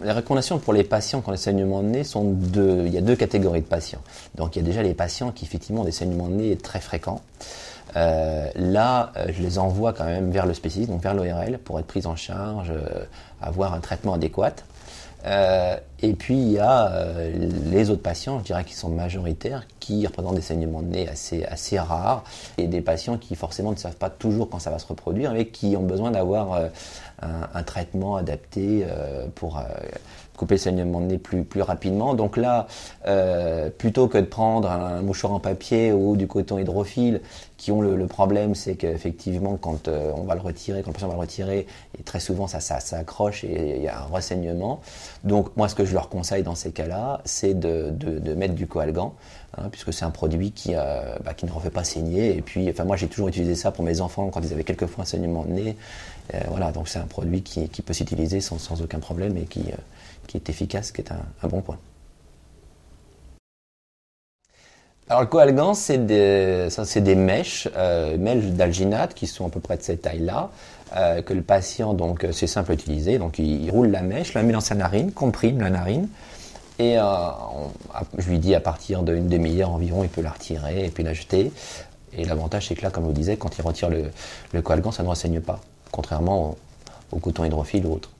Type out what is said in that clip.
Les recommandations pour les patients qui ont des saignements de nez sont deux. Il y a deux catégories de patients. Donc il y a déjà les patients qui effectivement ont des saignements de nez très fréquents. Je les envoie quand même vers le spécialiste, donc vers l'ORL, pour être pris en charge, avoir un traitement adéquat. Et puis il y a les autres patients, je dirais, qui sont majoritaires, qui représentent des saignements de nez assez rares, et des patients qui forcément ne savent pas toujours quand ça va se reproduire, mais qui ont besoin d'avoir un traitement adapté pour couper le saignement de nez plus rapidement. Donc là, plutôt que de prendre un mouchoir en papier ou du coton hydrophile, qui ont le problème, c'est qu'effectivement, quand on va le retirer, quand le patient va le retirer, et très souvent ça accroche et il y a un ressaignement. Donc moi, ce que je leur conseille dans ces cas-là, c'est de mettre du coalgan, puisque c'est un produit qui ne refait pas saigner. Et puis, moi, j'ai toujours utilisé ça pour mes enfants quand ils avaient quelquefois un saignement de nez. Voilà, donc c'est un produit qui peut s'utiliser sans aucun problème et qui est efficace, qui est un bon point. Alors le coalgan, c'est des mèches d'alginate qui sont à peu près de cette taille-là, que le patient, donc c'est simple à utiliser, donc il roule la mèche, la met dans sa narine, comprime la narine, et je lui dis à partir d'une demi-heure environ, il peut la retirer et puis la jeter. Et l'avantage, c'est que là, comme je vous disais, quand il retire le coalgan, ça ne renseigne pas, contrairement au coton hydrophile ou autre.